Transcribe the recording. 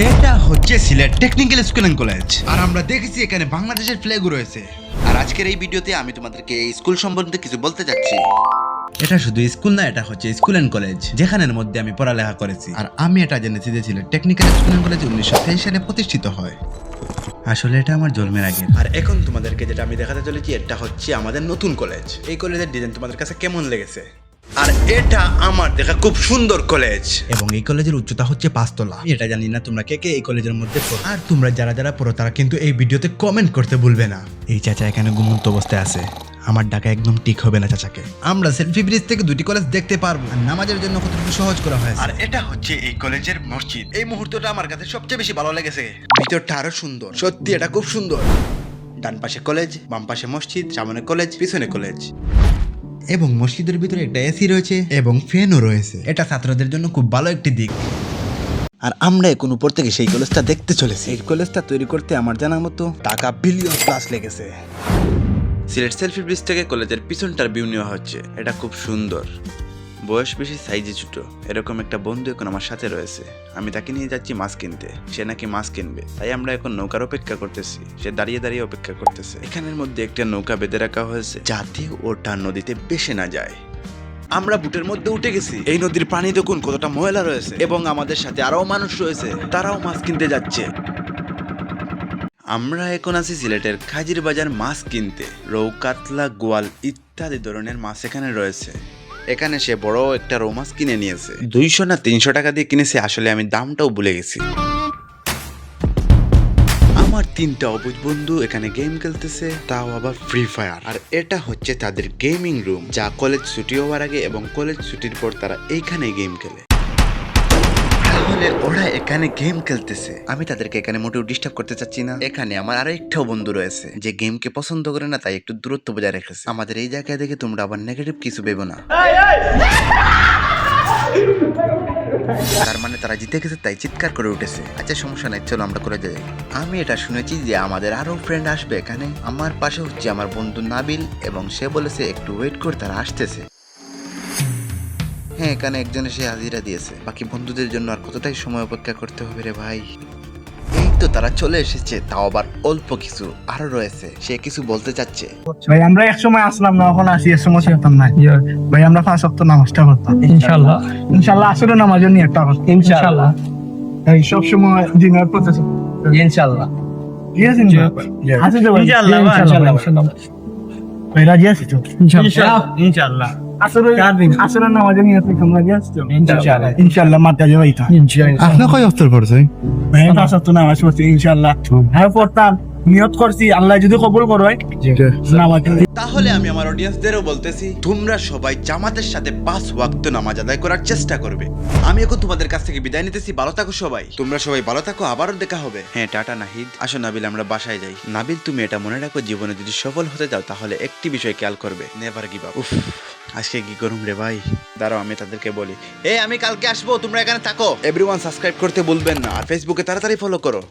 এটা হচ্ছে Sylhet technical school and college, আর আমরা দেখেছি এখানে বাংলাদেশের ফ্ল্যাগও রয়েছে। আর আজকের এই ভিডিওতে আমি তোমাদেরকে এই স্কুল সম্বন্ধে কিছু বলতে যাচ্ছি। এটা শুধু স্কুল না, এটা হচ্ছে স্কুল এন্ড কলেজ, যেখানের মধ্যে আমি পড়ালেখা করেছি। আর আমি এটা জেনেছি যে Sylhet technical school and college 1923 সালে প্রতিষ্ঠিত হয়। আসলে এটা আমার জন্মের আগে। আর এখন তোমাদেরকে যেটা আমি দেখাতে চলেছি, এটা হচ্ছে আমাদের নতুন কলেজ। এই কলেজের ডিজাইন তোমাদের কাছে কেমন লেগেছে? আর এটা আমার দেখা খুব সুন্দর কলেজ, এবং এই কলেজের উচ্চতা হচ্ছে 5 তলা। এটা জানি না তোমরা কে কে এই কলেজের মধ্যে পড়ো, আর তোমরা যারা যারা পড়ো তারা কিন্তু এই ভিডিওতে কমেন্ট করতে ভুলবে না। এই চাচা এখানে ঘুমন্ত অবস্থায় আছে, আমার ডাকা একদম ঠিক হবে না চাচাকে। আমরা সেলফি ব্রিজ থেকে দুটি কলেজ দেখতে পারবো, আর নামাজের জন্য কতটুকু সহজ করা হয়েছে। আর এটা হচ্ছে এই কলেজের মসজিদ। এই মুহূর্তটা আমার কাছে সবচেয়ে বেশি ভালো লেগেছে, ভিতরটা আরো সুন্দর। সত্যি এটা খুব সুন্দর। ডান পাশে কলেজ, বাম পাশে মসজিদ, সামনে কলেজ, পিছনে কলেজ, এবং মসজিদের ভিতরে একটা এসি রয়েছে এবং ফ্যানও রয়েছে। এটা ছাত্রদের জন্য খুব ভালো একটি দিক। আর আমরা এখন উপর থেকে সেই কলেজটা দেখতে চলেছি। এই কলেজটা তৈরি করতে আমার জানার মতো টাকা বিলিয়ন প্লাস লেগেছে। সিলেট সেলফি ব্রিজ থেকে কলেজের পিছনটার ভিউ নেওয়া হচ্ছে। এটা খুব সুন্দর। বয়স বেশি, সাইজে ছোট, এরকম একটা বন্ধু এখন আমার সাথে রয়েছে। আমি তাকে নিয়ে যাচ্ছি মাছ কিনতে। সে নাকি মাছ কিনবে, তাই আমরা এখন নৌকার অপেক্ষা করতেছি। সে দাঁড়িয়ে দাঁড়িয়ে অপেক্ষা করতেছে। এখানের মধ্যে একটা নৌকা বেঁধে রাখা হয়েছে যাতে ওটা নদীতে ভেসে না যায়। আমরা বুটের মধ্যে উঠে গেছি। এই নদীর পানি দেখুন কতটা ময়লা রয়েছে, এবং আমাদের সাথে আরো মানুষ রয়েছে, তারাও মাছ কিনতে যাচ্ছে। আমরা এখন আছি সিলেটের খাজির বাজার মাছ কিনতে। রৌ, কাতলা, গোয়াল ইত্যাদি ধরনের মাছ এখানে রয়েছে। এখানে সে বড় একটা রৌ মাছ কিনে নিয়েছে। 200 না 300 টাকা দিয়ে কিনেছে, আসলে আমি দামটাও ভুলে গেছি। আমার 3টা অবুঝ বন্ধু এখানে গেম খেলতেছে, তাও আবার ফ্রি ফায়ার। আর এটা হচ্ছে তাদের গেমিং রুম, যা কলেজ ছুটি হওয়ার আগে এবং কলেজ ছুটির পর তারা এইখানে গেম খেলে। তাহলে ওরা এখানে গেম খেলতেছে, আমি তাদেরকে এখানে মোটেও ডিস্টার্ব করতে চাচ্ছি না। এখানে আমার আরো একটাও বন্ধু রয়েছে যে গেমকে পছন্দ করে না, তাই একটু দূরত্ব বজায় রেখেছে। আমাদের এই জায়গায় দেখে তোমরা আবার নেগেটিভ কিছু ভেবো না। তার মানে তারা জিতে গেছে তাই চিৎকার করে উঠেছে। আচ্ছা সমস্যা নাই, চলো আমরা করে যাই। আমি এটা শুনেছি যে আমাদের আরো ফ্রেন্ড আসবে এখানে। আমার পাশে হচ্ছে আমার বন্ধু নাবিল, এবং সে বলেছে একটু ওয়েট করে, তারা আসতেছে। হ্যাঁ, এখানে একজন এসে হাজিরা দিয়েছে। বাকি বন্ধুদের জন্য আর কতটাই সময় অপেক্ষা করতে হবে রে ভাই। এই তো তারা চলে এসেছে, তাও আবার অল্প কিছু আরো রয়েছে। সে কিছু বলতে চাচ্ছে। ভাই আমরা এক সময় আসলাম না, এখন আসি, এক সময় ছিলাম না ভাই। আমরা 5 ওয়াক্ত নামাজটা করতাম ইনশাআল্লাহ। ইনশাআল্লাহ আসলে নামাজও নিয়ে একটা কথা ইনশাআল্লাহ। এই সব সময় দিনের প্রসেস ইনশাআল্লাহ। ইয়েস ইনশাআল্লাহ। ইনশাআল্লাহ ভাই রাজি আছি তো ইনশাআল্লাহ। ইনশাআল্লাহ আসলে নামাজও নিয়ে আমরা রাজি আছি তো ইনশাআল্লাহ। ইনশাআল্লাহ মাতা যাবে এটা ইনশাআল্লাহ। আপনি কয় ওয়াক্ত পড়ছেন? ভাই 5 ওয়াক্ত নামাজ পড়ছি ইনশাআল্লাহ। হ্যাঁ পড়তাম, নিয়ত করছি, আল্লাহ যদি কবুল করে নামাজ। তাহলে আমি আমার অডিয়েন্সদেরও বলতেছি, তোমরা সবাই জামাতের সাথে 5 ওয়াক্ত নামাজ আদায় করার চেষ্টা করবে। আমি এখন তোমাদের কাছ থেকে বিদায় নিতেছি। ভালো থাকো সবাই, তোমরা সবাই ভালো থাকো, আবারও দেখা হবে। হ্যাঁ, টাটা নাহিদ। আসো নাবিল, আমরা বাসায় যাই। নাবিল, তুমি এটা মনে রাখো, জীবনে যদি সফল হতে যাও তাহলে একটি বিষয় খেয়াল করবে, নেভার গিভ আপ। উফ, আজকে কি করুম রে ভাই। দাঁড়াও আমি তাদেরকে বলি, আমি কালকে আসবো, তোমরা এখানে থাকো। এভরিওয়ান সাবস্ক্রাইব করতে ভুলবেন না, আর ফেসবুকে তাড়াতাড়ি ফলো করো।